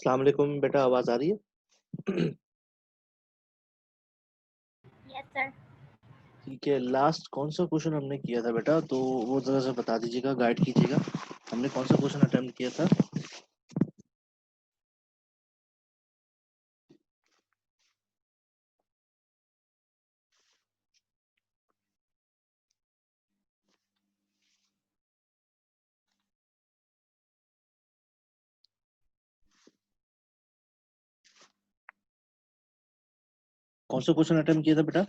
अस्सलाम वालेकुम बेटा, आवाज आ रही है? Yes sir. ठीक है, लास्ट कौन सा क्वेश्चन हमने किया था बेटा, तो वो जरा सा बता दीजिएगा, गाइड कीजिएगा। हमने कौन सा क्वेश्चन अटेम्प्ट किया था? कौन सा क्वेश्चन अटेम्प्ट किया था बेटा?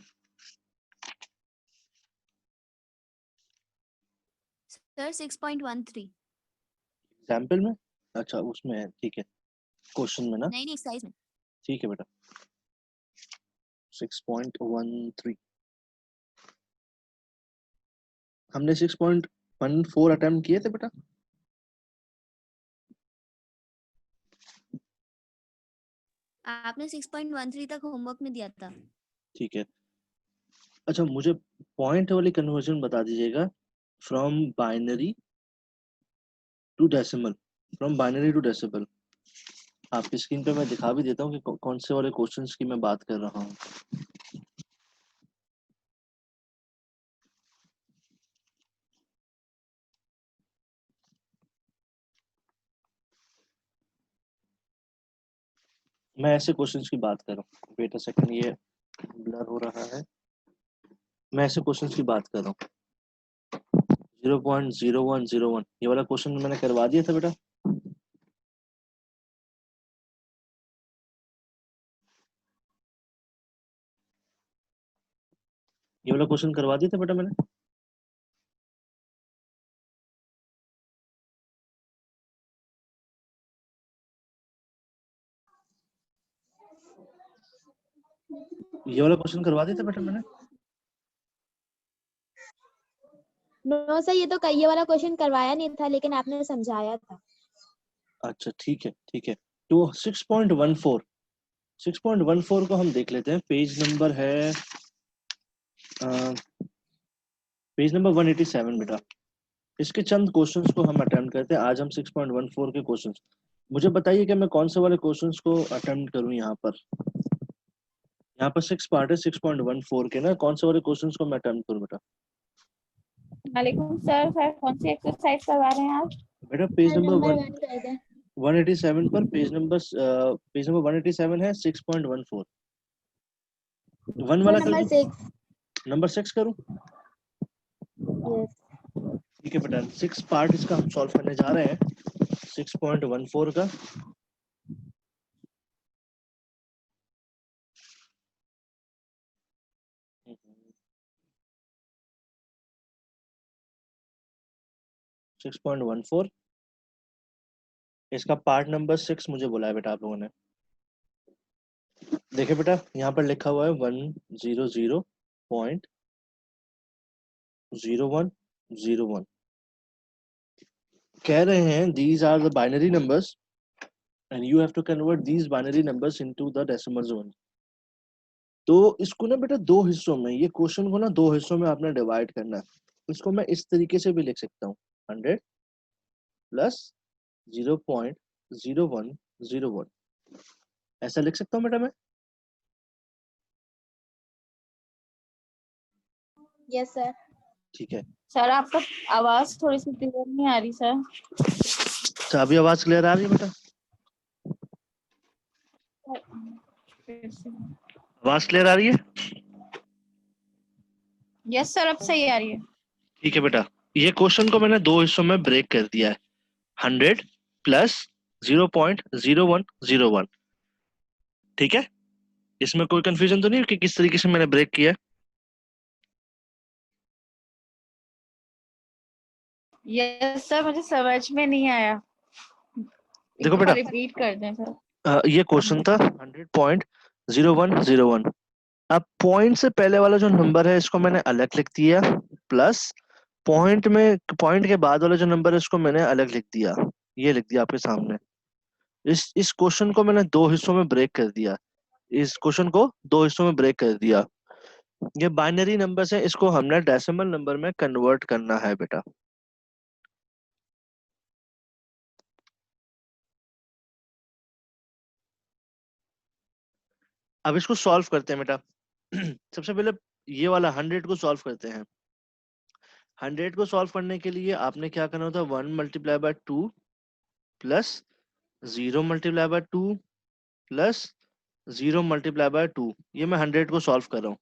सर 6.13। सैंपल में? अच्छा, उसमें है, ठीक है। क्वेश्चन में ना? नहीं एक्सरसाइज में। ठीक है बेटा। 6.13 हमने 6.14 अटेम्प्ट किए थे बेटा। आपने 6.13 तक होमवर्क में दिया था। ठीक है। अच्छा, मुझे पॉइंट वाली कन्वर्जन बता दीजिएगा। From binary to decimal, from binary to decimal. आपकी स्क्रीन पे मैं दिखा भी देता हूँ कि कौन से वाले क्वेश्चंस की मैं बात कर रहा हूँ। मैं ऐसे क्वेश्चंस की बात कर रहा हूँ। वेट अ सेकंड, ये ब्लर हो रहा है। मैं ऐसे क्वेश्चंस की बात कर रहा हूँ। 0.0101 ये वाला क्वेश्चन मैंने करवा दिया था बेटा। ये वाला क्वेश्चन करवा दिया था बेटा मैंने। ये वाला क्वेश्चन करवा दिया था बेटा मैंने। नो सर, ये तो ये वाला क्वेश्चन करवाया नहीं था, लेकिन आपने समझाया था। अच्छा ठीक है, ठीक है। तो 6.14 को हम देख लेते हैं। पेज नंबर है पेज नंबर 187 बेटा। इसके चंद क्वेश्चंस को हम अटेम्प्ट करते हैं आज। हम 6.14 के क्वेश्चंस, मुझे बताइए कि मैं कौन से वाले क्वेश्चंस को अटेम्प्ट करूं। यहाँ पर 6 पार्ट है 6.14 के ना, कौन से वाले क्वेश्चंस को मैं अटेम्प्ट करूं बेटा? वालेकुम सर। सर कौन सी एक्सरसाइज करवा रहे हैं आप? बेटा पेज नंबर नंबर 1 कर दें। 187 पर पेज नंबर 187 है 6.14। 1 वाला कर नंबर दूं? 6। नंबर 6 करूं? यस। ठीक है बेटा, 6 पार्ट इसका हम सॉल्व करने जा रहे हैं 6.14 का। सिक्स पॉइंट वन फोर इसका पार्ट नंबर 6 मुझे बोला है बेटा आप लोगों ने। देखिए बेटा, यहाँ पर लिखा हुआ है 100.0101। कह रहे हैं these are the binary numbers and you have to convert these binary numbers into the decimal zone। तो इसको ना बेटा दो हिस्सों में, ये क्वेश्चन को ना दो हिस्सों में आपने डिवाइड करना है। इसको मैं इस तरीके से भी लिख सकता हूँ, 100 प्लस 0.0101, ऐसा लिख सकता हूँ बेटा मैं। Yes sir. ठीक है। सर आपका आवाज थोड़ी सी क्लियर नहीं आ रही सर। अच्छा, अभी आवाज क्लियर आ रही है बेटा? आवाज क्लियर आ रही है? यस सर, अब सही आ रही है। ठीक है बेटा, ये क्वेश्चन को मैंने दो हिस्सों में ब्रेक कर दिया है। 100 प्लस 0.0101। ठीक है, इसमें कोई कंफ्यूजन तो नहीं है कि किस तरीके से मैंने ब्रेक किया है? यस सर, मुझे समझ में नहीं आया। देखो बेटा, रिपीट कर दें सर। ये क्वेश्चन था 100.0101। अब पॉइंट से पहले वाला जो नंबर है इसको मैंने अलग लिख दिया, प्लस पॉइंट के बाद वाला जो नंबर है इसको मैंने अलग लिख दिया। ये लिख दिया आपके सामने। इस क्वेश्चन को मैंने दो हिस्सों में ब्रेक कर दिया। इस क्वेश्चन को दो हिस्सों में ब्रेक कर दिया। ये बाइनरी नंबर्स है, इसको हमने डेसिमल नंबर में कन्वर्ट करना है बेटा। अब इसको सॉल्व करते हैं बेटा। सबसे पहले ये वाला 100 को सॉल्व करते हैं। 100 को सॉल्व करने के लिए आपने क्या करना होता है, 1 multiply by 2 plus 0 multiply by 2 plus 0 multiply by 2। ये मैं 100 को सॉल्व कर रहा हूँ,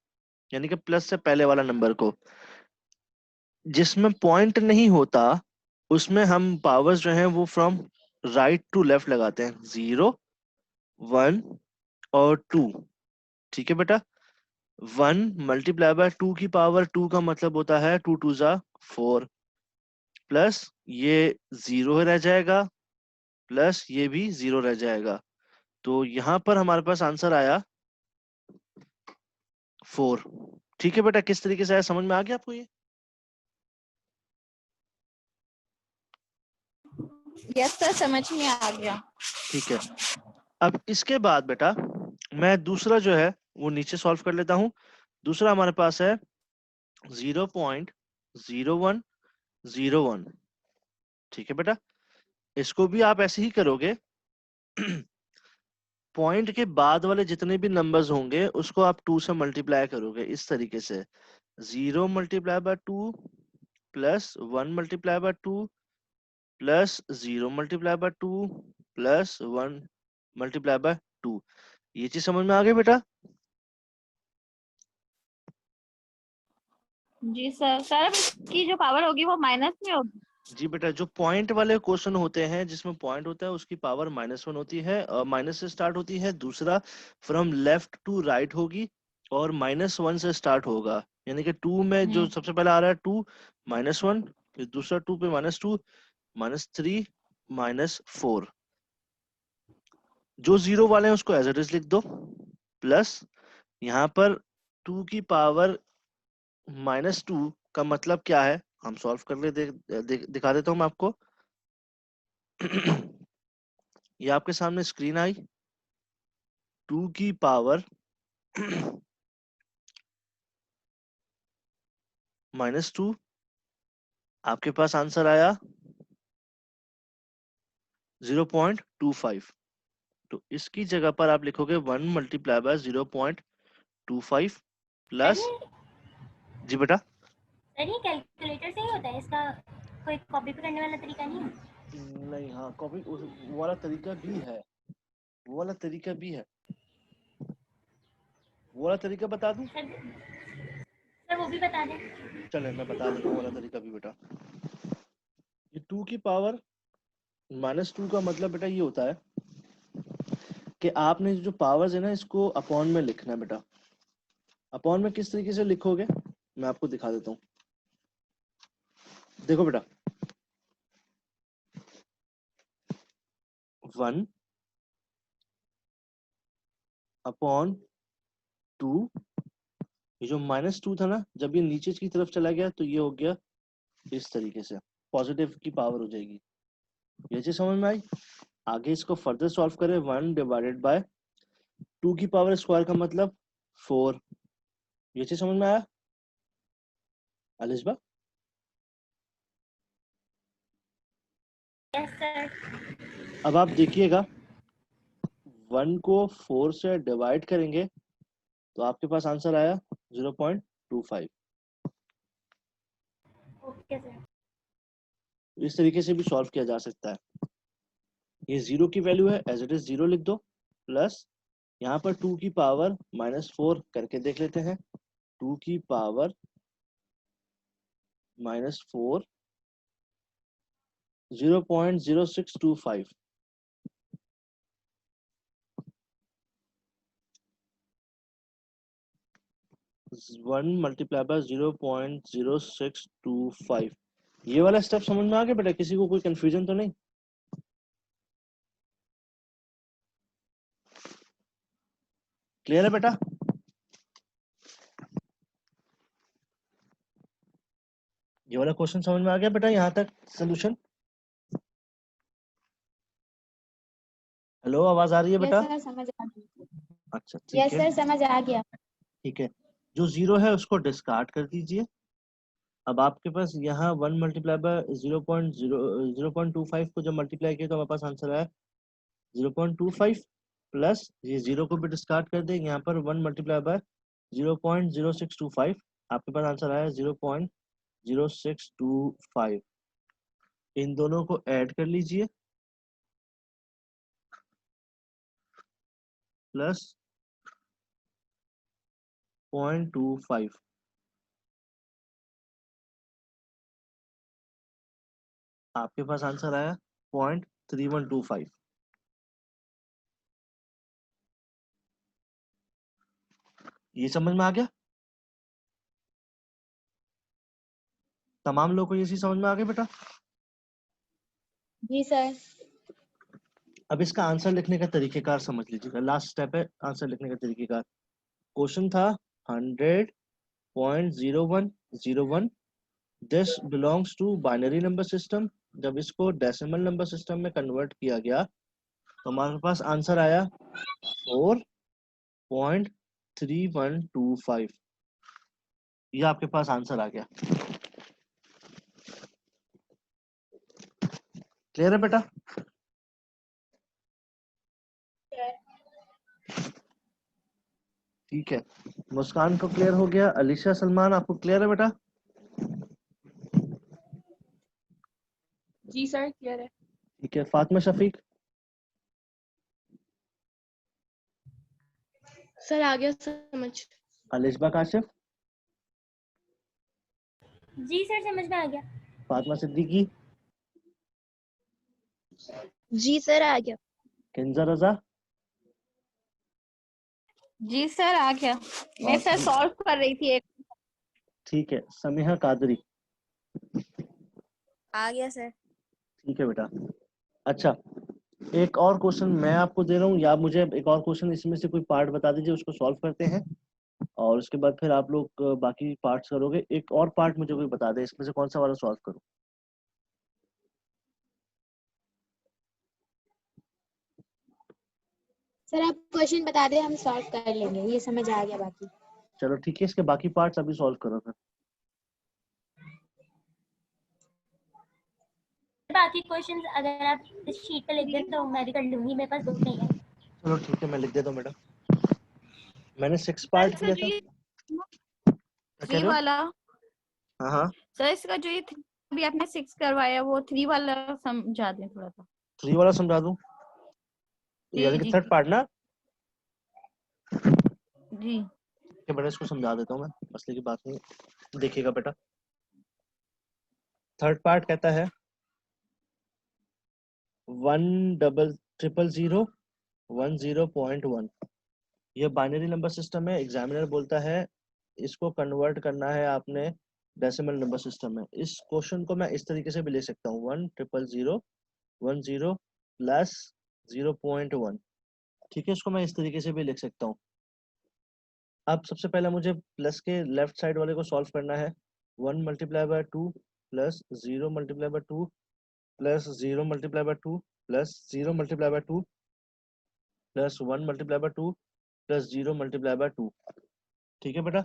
यानी कि प्लस से पहले वाला नंबर को। जिसमें पॉइंट नहीं होता उसमें हम पावर्स जो हैं वो फ्रॉम राइट टू लेफ्ट लगाते हैं, 0 1 और 2। ठीक है बेटा, 1 मल्टीप्लाई बाय 2 की पावर 2 का मतलब होता है 2 2 जा 4, प्लस ये 0 रह जाएगा, प्लस ये भी 0 रह जाएगा। तो यहाँ पर हमारे पास आंसर आया 4। ठीक है बेटा, किस तरीके से आया समझ में आ गया आपको ये? यस सर, समझ में आ गया। ठीक है, अब इसके बाद बेटा मैं दूसरा जो है वो नीचे सॉल्व कर लेता हूँ। दूसरा हमारे पास है 0.0101। ठीक है बेटा, इसको भी आप ऐसे ही करोगे। पॉइंट के बाद वाले जितने भी नंबर्स होंगे उसको आप 2 से मल्टीप्लाई करोगे इस तरीके से, 0 multiply by 2 plus 1 multiply by 2 plus 0 multiply by 2 plus 1 multiply by 2। ये चीज समझ में आ गई बेटा? जी सर। सर अब इसकी जो पावर होगी वो माइनस में होगी? जी बेटा, जो पॉइंट वाले क्वेश्चन होते हैं जिसमें पॉइंट होता है उसकी पावर -1 होती है, माइनस से स्टार्ट होती है। दूसरा फ्रॉम लेफ्ट टू राइट होगी और -1 से स्टार्ट होगा, यानी कि 2 में जो सबसे पहले आ रहा है 2 -1, फिर दूसरा 2 पे -2 -3 -4। जो 0 वाले हैं उसको एज इट इज लिख दो, प्लस यहाँ पर 2 की पावर -2 का मतलब क्या है हम सॉल्व कर ले, दिखा देता हूँ मैं आपको। ये आपके सामने स्क्रीन आई, 2 की पावर -2, आपके पास आंसर आया 0.25। तो इसकी जगह पर आप लिखोगे 1 मल्टीप्लाई बाय 0.25 प्लस, जी बेटा। सर ये कैलकुलेटर से ही होता है, इसका कोई कॉपी पे करने वाला तरीका नहीं है? नहीं, हाँ कॉपी वो वाला तरीका भी है, वो वाला तरीका भी है, वो वाला तरीका बता दूं? सर वो भी बता दें। चले मैं बता देता हूँ वो वाला तरीका भी बेटा। ये 2 की पावर -2 का मतलब बेटा ये होता है कि आपने जो पावर्स है ना इसको अपॉन में लिखना है बेटा। अपॉन में किस तरीके से लिखोगे मैं आपको दिखा देता हूँ। देखो बेटा, 1 अपॉन 2, ये जो -2 था ना जब ये नीचे की तरफ चला गया तो ये हो गया इस तरीके से, पॉजिटिव की पावर हो जाएगी। ये चीज समझ में आई? आगे इसको फर्दर सॉल्व करें, 1 डिवाइडेड बाय 2 की पावर स्क्वायर का मतलब 4। ये चीज समझ में आया अलिशबा? Yes sir. अब आप देखिएगा 1 को 4 से डिवाइड करेंगे तो आपके पास आंसर आया 0.25। Okay sir. इस तरीके से भी सॉल्व किया जा सकता है। ये 0 की वैल्यू है, एज इट इज 0 लिख दो, प्लस यहाँ पर 2 की पावर -4 करके देख लेते हैं। 2 की पावर -4 0.0625। 1 multiply by 0.0625। ये वाला स्टेप समझ में आ गया बेटा? किसी को कोई कंफ्यूजन तो नहीं? क्लियर है बेटा? ये वाला क्वेश्चन समझ में आ गया बेटा यहाँ तक सोल्यूशन? हेलो, आवाज आ रही है बेटा? यस सर समझ आ गया। अच्छा ठीक यस है, सर समझ आ गया। ठीक है। जो 0 है उसको डिस्कार्ड कर दीजिए। अब आपके पास यहाँ 1 मल्टीप्लाई बाय 0.25 को जब मल्टीप्लाई किया तो हमारे पास आंसर आया 0.25 प्लस ये 0 को भी डिस्कार्ड कर देंगे, यहाँ पर 1 मल्टीप्लाई बाय 0.0625, आपके पास आंसर आया 0.0625। इन दोनों को ऐड कर लीजिए प्लस 0.25, आपके पास आंसर आया 0.3125। ये समझ में आ गया? तमाम लोगों को ये चीज समझ में आ गई बेटा? जी सर। अब इसका आंसर लिखने का तरीकेकार समझ लीजिएगा। लास्ट स्टेप है आंसर लिखने का तरीकेकार। क्वेश्चन था 100.0101, this belongs to binary number system. जब इसको डेसिमल नंबर सिस्टम में कन्वर्ट किया गया तो हमारे पास आंसर आया 4.3125। ये आपके पास आंसर आ गया। क्लियर है बेटा? ठीक है, मुस्कान को क्लियर हो गया। अलीशा सलमान आपको क्लियर है बेटा? जी सर क्लियर है। ठीक है, फातिमा शफीक? सर आ गया समझ। अलिशबा काशिफ? जी सर समझ में आ गया। फातिमा सिद्दीकी? जी सर आ गया। किंजा रजा? जी सर आ गया। मैं सर सॉल्व कर रही थी एक। ठीक है, समीहा कादरी? आ गया सर। ठीक है बेटा। अच्छा, एक और क्वेश्चन मैं आपको दे रहा हूँ, या आप मुझे एक और क्वेश्चन इसमें से कोई पार्ट बता दीजिए, उसको सॉल्व करते हैं और उसके बाद फिर आप लोग बाकी पार्ट्स करोगे। एक और पार्ट मुझे कोई बता दे इसमें से कौन सा वाला सॉल्व करूँ। सर आप क्वेश्चन बता दें, हम सॉल्व कर लेंगे, ये समझ आ गया बाकी। चलो ठीक है, इसके बाकी पार्ट्स अभी सॉल्व करो फिर। बाकी क्वेश्चंस अगर आप इस शीट पे लिख दें तो मैं भी कर लूंगी, मेरे पास बुक नहीं है। चलो ठीक है, मैं लिख देता हूँ मैडम। मैंने 6 पार्ट किया था। क्या कह थ्री रहे हो? वाला हाँ हाँ, सर, इसका जो ये अभी आपने 6 करवाया वो 3 वाला समझा दें थोड़ा सा। 3 वाला समझा दूँ, यानी कि जी थर्ड पार्ट ना? जी। ठीक है बेटा, इसको समझा देता हूँ मैं, मसले की बात नहीं। देखिएगा बेटा, थर्ड पार्ट कहता है 1000010.1। ये बाइनरी नंबर सिस्टम है। एग्जामिनर बोलता है इसको कन्वर्ट करना है आपने डेसिमल नंबर सिस्टम में। इस क्वेश्चन को मैं इस तरीके से भी ले सकता हूँ, 1000010 प्लस 0.1। ठीक है, इसको मैं इस तरीके से भी लिख सकता हूँ। अब सबसे पहले मुझे प्लस के लेफ्ट साइड वाले को सॉल्व करना है। 1 multiply by 2 plus 0 multiply by 2 plus 0 multiply by 2 plus 0 multiply by 2 plus 1 multiply by 2 plus 0 multiply by 2। ठीक है बेटा,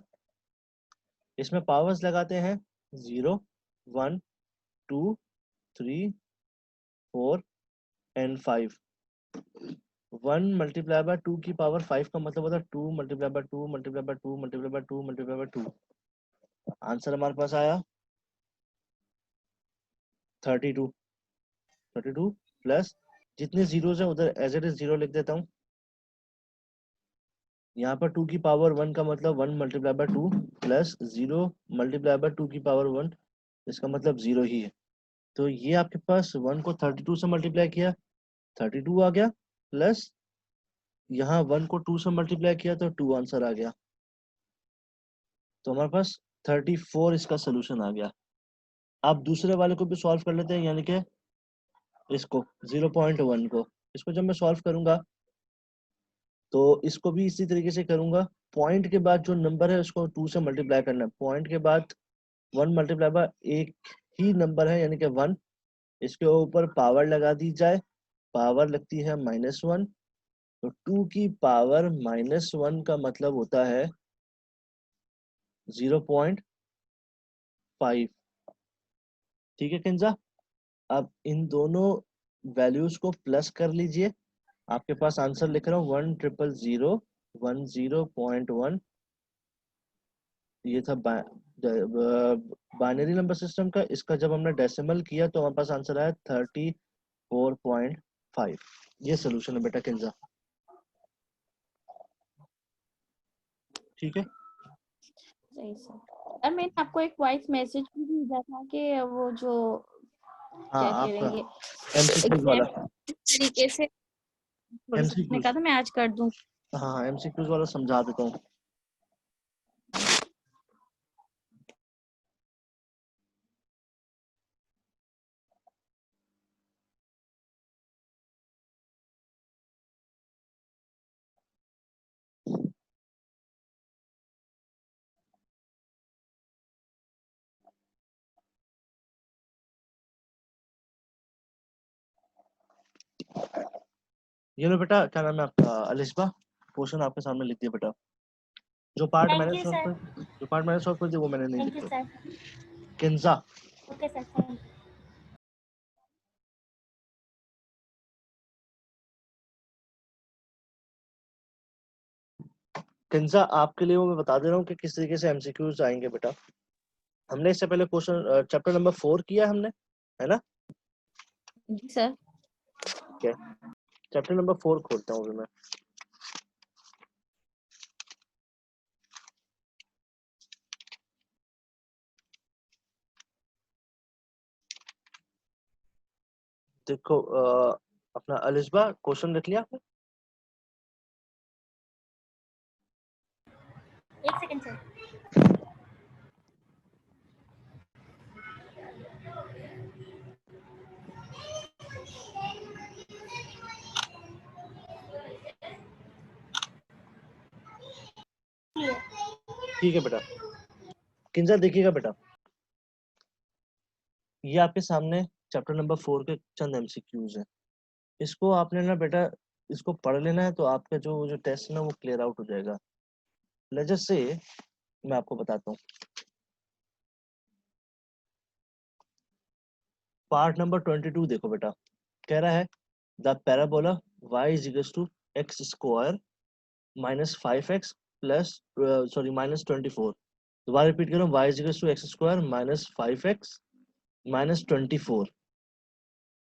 इसमें पावर्स लगाते हैं 0 1 2 3 4 एंड 5। 1 मल्टीप्लाई बाय 2 की पावर 5 का मतलब होता है 2 multiply by 2 multiply by 2 multiply by 2 multiply by 2। Answer हमारे पास आया 32। 32 प्लस जितने जीरोस हैं उधर एज इट इज 0 लिख देता हूँ। यहाँ पर 2 की पावर 1 का मतलब 1 multiply by 2 plus 0 multiply by 2 की पावर 1, इसका मतलब 0 ही है। तो ये आपके पास 1 को 32 से मल्टीप्लाई किया 32 आ गया, प्लस यहाँ 1 को 2 से मल्टीप्लाई किया तो 2 आंसर आ गया। तो हमारे पास 34 इसका सोल्यूशन आ गया। अब दूसरे वाले को भी सॉल्व कर लेते हैं, यानी कि इसको 0.1 को। इसको जब मैं सॉल्व करूंगा तो इसको भी इसी तरीके से करूंगा। पॉइंट के बाद जो नंबर है उसको 2 से मल्टीप्लाई करना है। पॉइंट के बाद 1 मल्टीप्लाई बाय एक ही नंबर है यानी कि 1, इसके ऊपर पावर लगा दी जाए, पावर लगती है -1। तो 2 की पावर -1 का मतलब होता है 0.5। ठीक है किंजा, अब इन दोनों वैल्यूज को प्लस कर लीजिए। आपके पास आंसर लिख रहा हूँ 1,000,10.1। ये था बाइनरी नंबर सिस्टम का। इसका जब हमने डेसिमल किया तो हमारे पास आंसर आया 34.5। ये सोल्यूशन है बेटा किंजा। ठीक है, सही सर। और मैंने आपको एक वॉइस मैसेज भी भेजा था कि वो जो हाँ क्या आपका करेंगे एमसीक्यूज वाला। तरीके से थोड़ी सी मैंने एमसीक्यूज, कहा था मैं आज कर दूं। हाँ एमसीक्यूज वाला समझा देता हूँ। ये लो बेटा, क्या नाम है आपका, अलिस्बा, क्वेश्चन आपके सामने लिख दिया बेटा। जो पार्ट थैंक मैंने यू सॉल्व सर। कर जो पार्ट मैंने सॉल्व कर दिया वो मैंने नहीं थैंक यू लिखे। Sir. Kinza, okay sir, thank you. Kinza आपके लिए वो मैं बता दे रहा हूँ कि किस तरीके से एमसीक्यूज आएंगे बेटा। हमने इससे पहले क्वेश्चन चैप्टर नंबर 4 किया हमने, है ना? जी सर। चैप्टर नंबर 4 खोलता हूँ अभी मैं। देखो अपना अलिस्बा क्वेश्चन लिख लिया आपने? एक सेकंड सर। ठीक है बेटा। किंजा देखिएगा बेटा, ये आपके सामने चैप्टर नंबर 4 के चंद एमसीक्यूज हैं। इसको आपने ना बेटा, इसको पढ़ लेना है तो आपका जो जो टेस्ट है ना वो क्लियर आउट हो जाएगा। लेट्स जस्ट से मैं आपको बताता हूँ। पार्ट नंबर 22 देखो बेटा, कह रहा है the parabola y is equals to x square minus 5x plus sorry minus 24। दोबारा रिपीट कर रहा हूँ, y is equals to x square minus 5x minus 24।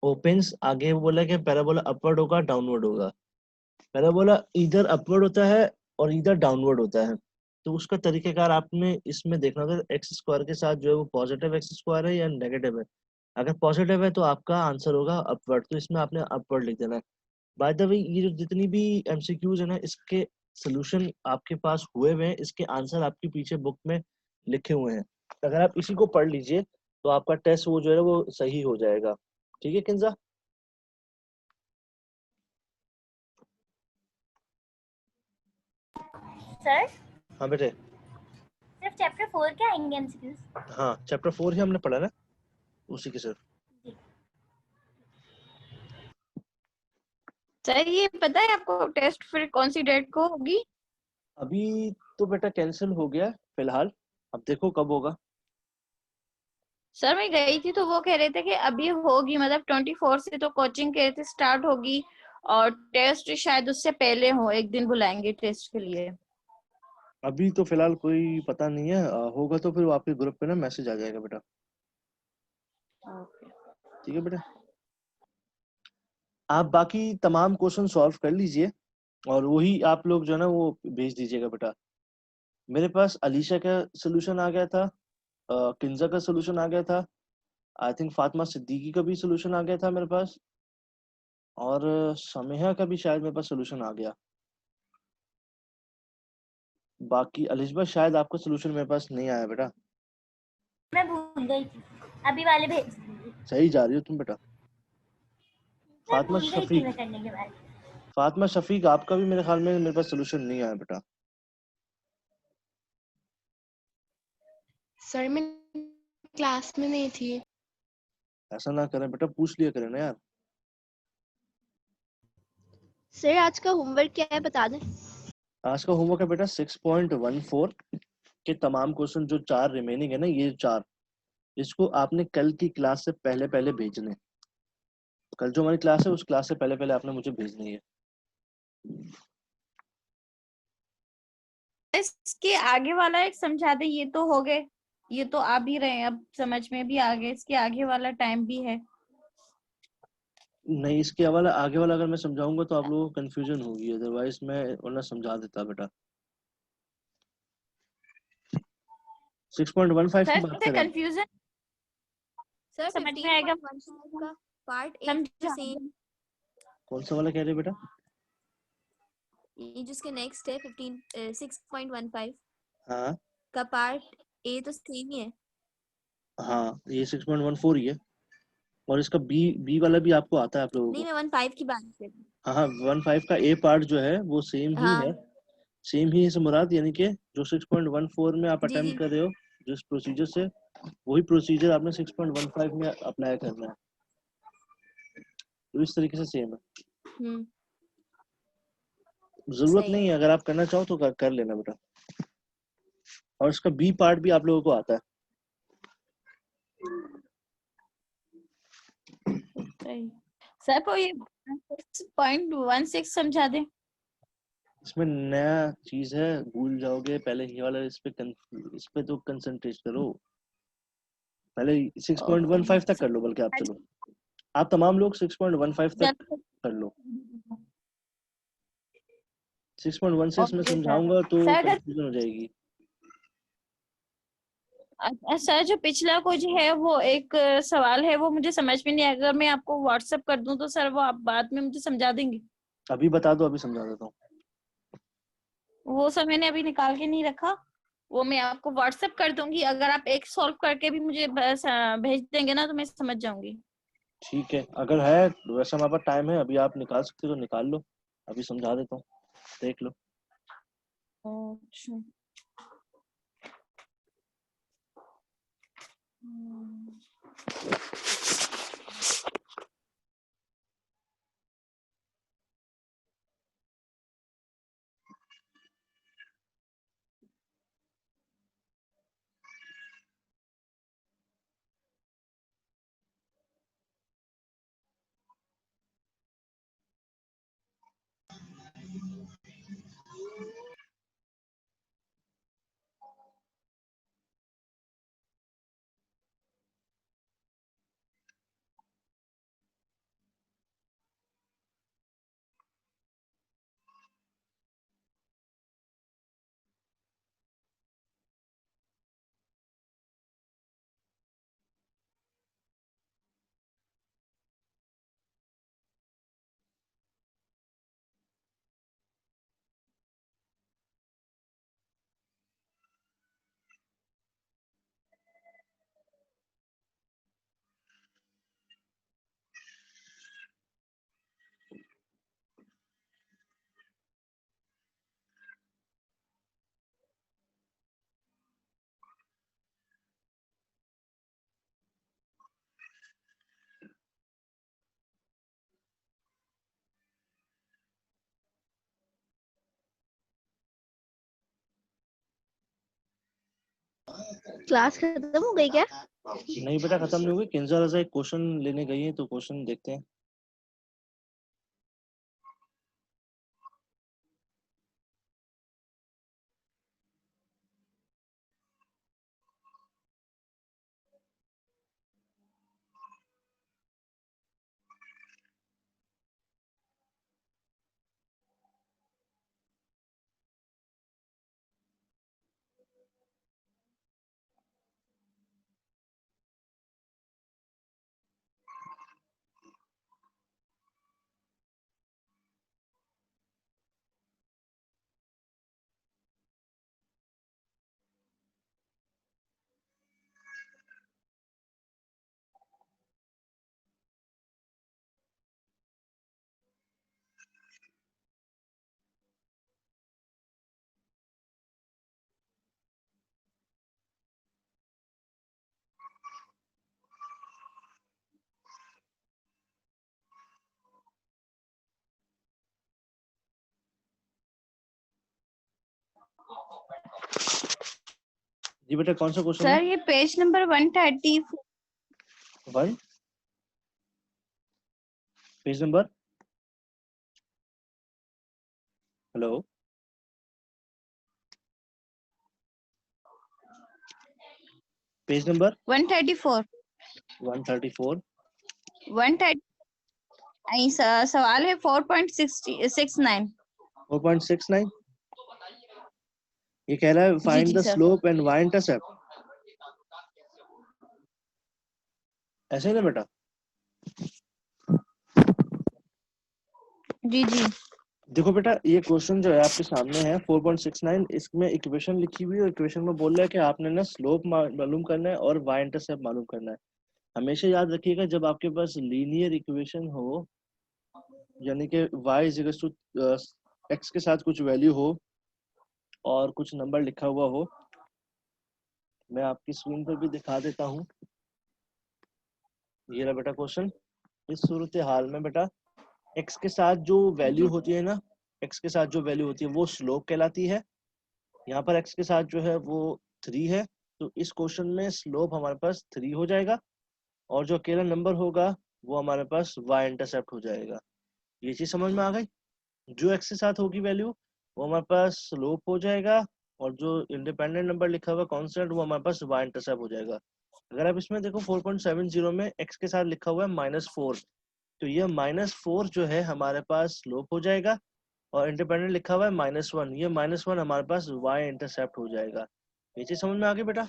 Opens आगे बोला कि पैराबोला अपवर्ड होगा डाउनवर्ड होगा। पैराबोला इधर अपवर्ड होता है और इधर डाउनवर्ड होता है। तो उसका तरीकेकार आपने इसमें देखना होगा, एक्स स्क्वायर के साथ जो है वो पॉजिटिव एक्स स्क्वायर है या नेगेटिव है। अगर पॉजिटिव है तो आपका आंसर होगा अपवर्ड, तो इसमें आपने अपवर्ड लिख देना है। बाय द वे ये जो जितनी भी एमसीक्यूज है ना, इसके सोल्यूशन आपके पास हुए हुए हैं, इसके आंसर आपके पीछे बुक में लिखे हुए हैं। अगर आप इसी को पढ़ लीजिए तो आपका टेस्ट वो जो है वो सही हो जाएगा। ठीक है किंजा? सर हाँ बेटे। सिर्फ चैप्टर 4 के आएंगे एमसीक्यूज? हाँ चैप्टर 4 ही हमने पढ़ा ना, उसी के सिर्फ। सर ये पता है आपको टेस्ट फिर कौन सी डेट को होगी? अभी तो बेटा कैंसिल हो गया फिलहाल, अब देखो कब होगा। सर मैं गई थी तो वो कह रहे थे कि अभी होगी, मतलब 24 से तो कोचिंग कह रहे थे स्टार्ट होगी, और टेस्ट शायद उससे पहले हो, एक दिन बुलाएंगे टेस्ट के लिए। अभी तो फिलहाल कोई पता नहीं है, होगा तो फिर आपके ग्रुप पे ना मैसेज आ जाएगा बेटा। ठीक है बेटा, आप बाकी तमाम क्वेश्चन सॉल्व कर लीजिए और वही आप लोग जो है ना वो भेज दीजिएगा बेटा। मेरे पास अलीशा का सोल्यूशन आ गया था, किंजा का सोल्यूशन आ गया था, आई थिंक फातिमा सिद्दीकी का भी सोल्यूशन आ गया था मेरे पास, और समेहा का भी शायद मेरे पास सोल्यूशन आ गया। बाकी अलिशबा शायद आपका सोल्यूशन मेरे पास नहीं आया बेटा। मैं भूल गई थी, अभी वाले भेज दूंगी। सही जा रही हो तुम बेटा। मैं फातिमा भूल गई थी शफीक, मैं करने के बाद। फातिमा शफीक आपका भी मेरे ख्याल में मेरे पास सोल्यूशन नहीं आया बेटा। सर मैं क्लास में नहीं थी। ऐसा ना करें बेटा, पूछ लिया करें ना यार। सर आज का होमवर्क क्या है बता दें। आज का होमवर्क है बेटा 6.14 के तमाम क्वेश्चन जो 4 रिमेनिंग है ना, ये 4, इसको आपने कल की क्लास से पहले पहले भेजने। कल जो हमारी क्लास है उस क्लास से पहले पहले आपने मुझे भेजनी है। इसके आगे वाला एक समझा दे, ये तो हो गए, ये तो आ भी रहे हैं, अब समझ में भी आ गए, इसके आगे वाला टाइम भी है। नहीं, इसके वाला आगे वाला अगर मैं समझाऊंगा तो आप लोगों को कंफ्यूजन होगी, अदरवाइज मैं वरना समझा देता बेटा। 6.15 की सर बात करें। कंफ्यूजन सर समझ में आएगा, 15.15 का पार्ट ए समझा सेम, कौन सा वाला कह रहे हैं बेटा? ये जिसके नेक्स्ट है 6.15 हाँ का पार्ट ए तो सेम ही है। हाँ, ये 6.14 ही है, और इसका बी बी वाला भी आपको आता है आप लोगों नहीं, को। मैं 15 की बात कर रही हूँ। हाँ हाँ, 15 का ए पार्ट जो है वो सेम ही है, हाँ सेम ही है से मुराद, यानी कि जो 6.14 में आप जी अटेम्प्ट जी। कर रहे हो जिस प्रोसीजर से, वही प्रोसीजर आपने 6.15 में अप्लाई करना है, तो इस तरीके से सेम है। जरूरत सही नहीं है। है, अगर आप करना चाहो तो कर लेना बेटा। और इसका बी पार्ट भी आप लोगों को आता है। सही। सर को ये 6.16 समझा दे। इसमें नया चीज है, भूल जाओगे, पहले ये वाला इस पे तो कंसंट्रेट करो। पहले 6.15 तक कर लो, बल्कि आप चलो, आप तमाम लोग 6.15 तक कर लो। 6.16 में ओके सर। समझाऊंगा तो सर अगर कंफ्यूजन हो जाएगी। सर जो पिछला कुछ है वो एक सवाल है, वो मुझे समझ में नहीं आया, अगर मैं आपको व्हाट्सएप कर दूं तो सर वो आप बाद में मुझे समझा देंगे? अभी बता दो, अभी समझा देता हूँ। वो सर मैंने अभी निकाल के नहीं रखा, वो मैं आपको व्हाट्सएप कर दूंगी, अगर आप एक सॉल्व करके भी मुझे बस भेज देंगे ना तो मैं समझ जाऊंगी। ठीक है, अगर है वैसे हमारे पास टाइम है, अभी आप निकाल सकते हो तो निकाल लो, अभी समझा देता हूँ, देख लो। अच्छा। क्लास खत्म हो गई क्या? नहीं बेटा, खत्म नहीं होगी, किंजल रजा एक क्वेश्चन लेने गई है, तो क्वेश्चन देखते हैं। जी बेटा, कौन सा क्वेश्चन है? सर ये page number 130 one, page number hello, page number 134 134। 130 नहीं सवाल है 4.69 4.69। ये कह रहा है जी फाइंड जी the sir slope and y intercept, ऐसे ही ना बेटा? जी जी देखो बेटा, ये क्वेश्चन जो है आपके सामने है 4.69, इसमें इक्वेशन लिखी हुई है और इक्वेशन में बोल रहा है कि आपने ना स्लोप मालूम करना है और y इंटरसेप्ट मालूम करना है। हमेशा याद रखिएगा जब आपके पास लीनियर इक्वेशन हो, यानी कि y इज टू x के साथ कुछ वैल्यू हो और कुछ नंबर लिखा हुआ हो, मैं आपकी स्क्रीन पर भी दिखा देता हूँ। ये रहा बेटा क्वेश्चन। इस सूरत हाल में बेटा x के साथ जो वैल्यू होती है ना, x के साथ जो वैल्यू होती है वो स्लोप कहलाती है। यहाँ पर x के साथ जो है वो 3 है, तो इस क्वेश्चन में स्लोप हमारे पास 3 हो जाएगा और जो अकेला नंबर होगा वो हमारे पास y इंटरसेप्ट हो जाएगा। ये चीज समझ में आ गई? जो x के साथ होगी वैल्यू वो हमारे पास स्लोप हो जाएगा और जो इंडिपेंडेंट नंबर लिखा हुआ कांस्टेंट वो हमारे पास y इंटरसेप्ट हो जाएगा। अगर आप इसमें देखो 4.70 में x के साथ लिखा हुआ है -4, तो ये -4 जो है हमारे पास स्लोप हो जाएगा और इंडिपेंडेंट लिखा हुआ है -1, ये -1 हमारे पास y इंटरसेप्ट हो जाएगा। ये चीज समझ में आ गई बेटा?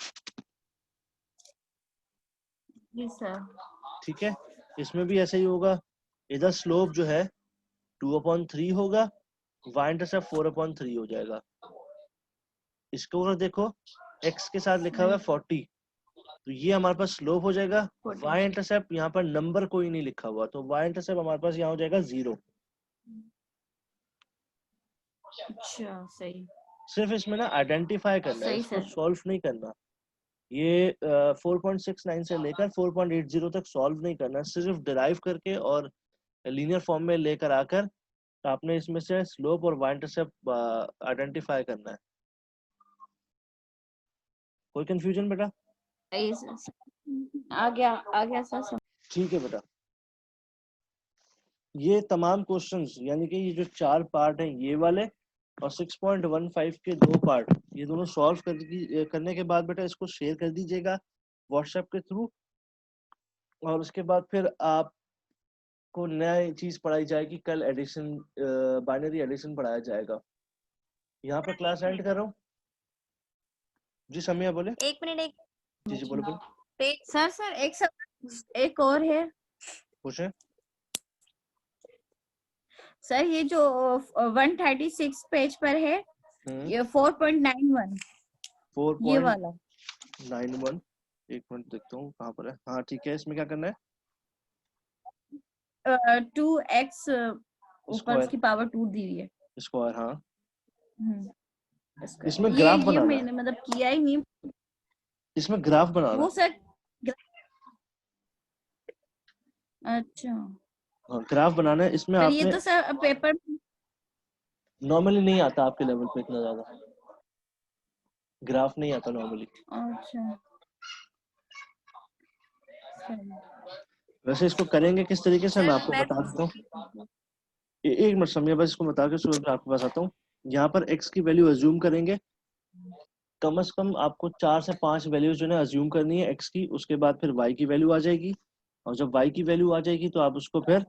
जी सर ठीक है, इसमें भी ऐसा ही होगा। इधर स्लोप जो है 2/3 होगा, y इंटरसेप्ट 4/3 हो जाएगा। इसको अगर देखो x के साथ लिखा हुआ है 40, तो ये हमारे पास स्लोप हो जाएगा। 40 y इंटरसेप्ट यहाँ पर नंबर कोई नहीं लिखा हुआ, तो y इंटरसेप्ट हमारे पास यहाँ हो जाएगा 0। अच्छा सही सिर्फ इसमें ना आइडेंटिफाई करना है, सही इसको सर सॉल्व नहीं करना। ये 4.69 से लेकर 4.80 तक सॉल्व नहीं करना, सिर्फ डिराइव करके और लीनियर फॉर्म में लेकर आकर आपने इसमें से स्लोप और y इंटरसेप्ट आइडेंटिफाई करना है। कोई कंफ्यूजन बेटा? सही सर आ गया सर ठीक है बेटा, ये तमाम क्वेश्चंस यानी कि ये जो 4 पार्ट हैं ये वाले और 6.15 के 2 पार्ट, ये दोनों सॉल्व करने के बाद बेटा इसको शेयर कर दीजिएगा व्हाट्सएप के थ्रू, और उसके बाद फिर आपको नई चीज पढ़ाई जाएगी। कल एडिशन, बाइनरी एडिशन पढ़ाया जाएगा। यहाँ पर क्लास एंड कर रहा हूँ। जी समिया बोले। एक मिनट, एक जी बोले बोले, पेज सर एक और है पूछे। सर, ये जो 136 पेज पर है ये 4.91 ये वाला 4.91, एक मिनट देखता हूँ कहाँ पर है। हाँ ठीक है, इसमें क्या करना है? 2x ऊपर स्क्वायर, उसकी पावर 2 दी हुई है। स्क्वायर, हाँ। इसका इसमें ये ग्राफ ये बनाना है, मैंने मतलब किया ही नहीं इसमें ग्राफ बनाना वो है। सर। अच्छा हाँ ग्राफ बनाना है। इसमें पर ये आपने तो सर पेपर नॉर्मली नहीं आता आपके लेवल पे इतना ज्यादा ग्राफ नहीं आता नॉर्मली। अच्छा वैसे इसको करेंगे किस तरीके से मैं सर आपको मैं बता देता हूँ। एक मिनट समय, बस इसको बता के उसके आपके पास आता हूँ। यहाँ पर x की वैल्यू अज्यूम करेंगे, कम से कम आपको 4 से 5 वैल्यूज जो है अज्यूम करनी है x की। उसके बाद फिर y की वैल्यू आ जाएगी और जब y की वैल्यू आ जाएगी तो आप उसको फिर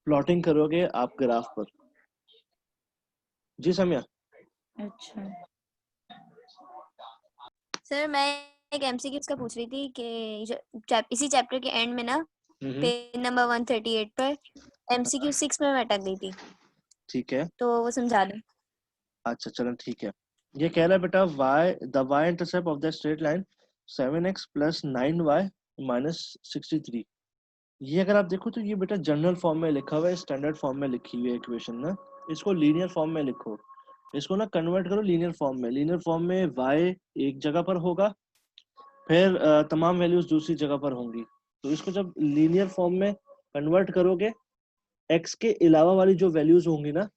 प्लॉटिंग करोगे आप ग्राफ पर। जी समिया। अच्छा सर मैं एक एमसीक्यू का पूछ रही थी कि इसी चैप्टर के एंड में ना पेज नंबर 138 पर एमसीक्यू 6 में मैं अटक गई थी, ठीक है, तो वो समझा दो। अच्छा चलो ठीक है। ये कह रहा है बेटा y intercept of the straight line 7x + 9y - 63। ये अगर आप देखो तो ये बेटा जनरल फॉर्म में लिखा हुआ है, स्टैंडर्ड फॉर्म में लिखी हुई है इक्वेशन ना। इसको लीनियर फॉर्म में लिखो, इसको ना कन्वर्ट करो लीनियर फॉर्म में। लीनियर फॉर्म में y एक जगह पर होगा, फिर तमाम वैल्यूज दूसरी जगह पर होंगी। तो इसको जब लीनियर फॉर्म में कन्वर्ट करोगे, x के अलावा वाली जो वैल्यूज होंगी ना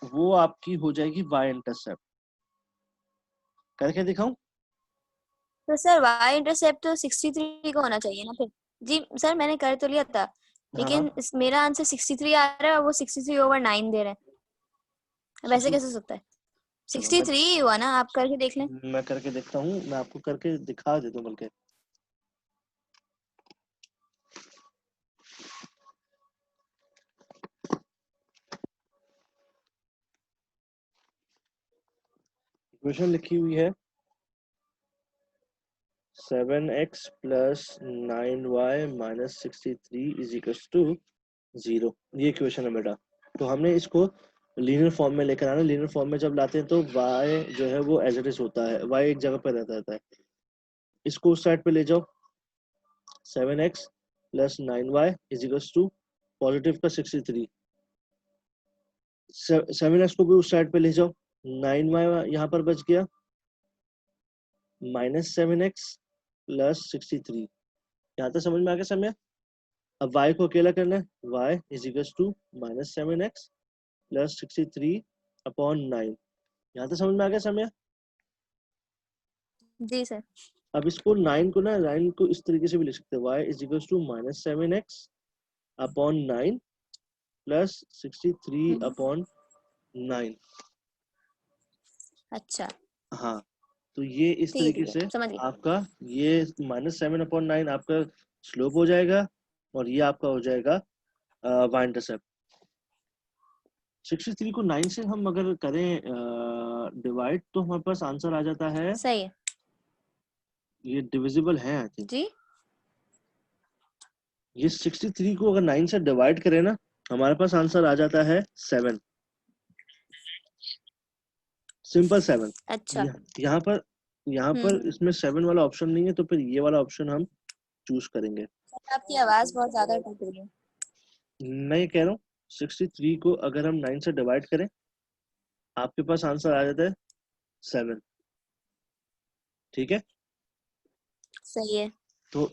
वो आपकी हो जाएगी y इंटरसेप्ट। करके दिखाऊं? तो सर y इंटरसेप्ट तो 63 का होना चाहिए ना फिर। जी सर मैंने कर तो लिया था, लेकिन मेरा आंसर 63 आ रहा है और वो 63/9 दे रहा है, वैसे कैसे हो सकता है? 63 ही हुआ ना, आप करके देख लें। मैं करके देखता हूँ, मैं आपको करके दिखा देता हूँ बल्कि। इक्वेशन लिखी हुई है 7x plus 9y minus 63 is equal to 0। ये इक्वेशन है बेटा। तो हमने इसको लीनियर फॉर्म में लेकर आना। लीनियर फॉर्म में जब लाते हैं तो y जो है वो एज इट इज होता है, y एक जगह पर रहता है। इसको उस साइड पे ले जाओ, 7x plus 9y is equal to positive का 63। 7x को भी उस साइड पे ले जाओ, 9y यहाँ पर बच गया, माइनस 7x प्लस 63। यहाँ तक समझ में आ गया समय? अब y को अकेला करना है, y is equal to minus 7x plus 63/9। यहाँ तक समझ में आ गया समय? जी सर। अब इसको 9 को ना, 9 को इस तरीके से भी लिख सकते हैं, y is equal to minus 7x/9 plus 63/9। अच्छा हाँ, तो ये इस ठीक है, तरीके ठीक से है, समझ गई। आपका ये -7/9 आपका स्लोप हो जाएगा और ये आपका हो जाएगा y इंटरसेप्ट। 63 को 9 से हम अगर करें डिवाइड तो हमारे पास आंसर आ जाता है, सही है ये डिविजिबल है आई थिंक। जी। ये 63 को अगर 9 से डिवाइड करें ना, हमारे पास आंसर आ जाता है 7, सिंपल 7। अच्छा यहाँ पर इसमें 7 वाला ऑप्शन नहीं है, तो फिर ये वाला ऑप्शन हम चूज करेंगे। आपकी आवाज बहुत ज्यादा टूट रही है। मैं ये कह रहा हूँ 63 को अगर हम 9 से डिवाइड करें, आपके पास आंसर आ जाता है 7। ठीक है, सही है। तो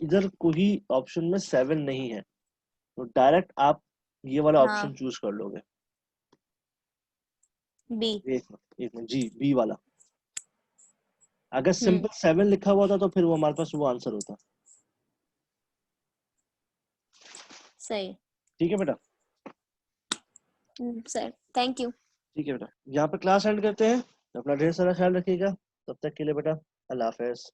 इधर कोई ऑप्शन में 7 नहीं है, तो डायरेक्ट आप ये वाला हाँ ऑप्शन चूज कर लोगे। बी। एक मिनट जी, बी वाला। अगर सिंपल 7 लिखा हुआ था तो फिर वो हमारे पास वो आंसर होता। सही। ठीक है बेटा, सर थैंक यू। ठीक है बेटा, यहाँ पे क्लास एंड करते हैं। अपना ढेर सारा ख्याल रखिएगा। तब तक के लिए बेटा अल्लाह हाफिज।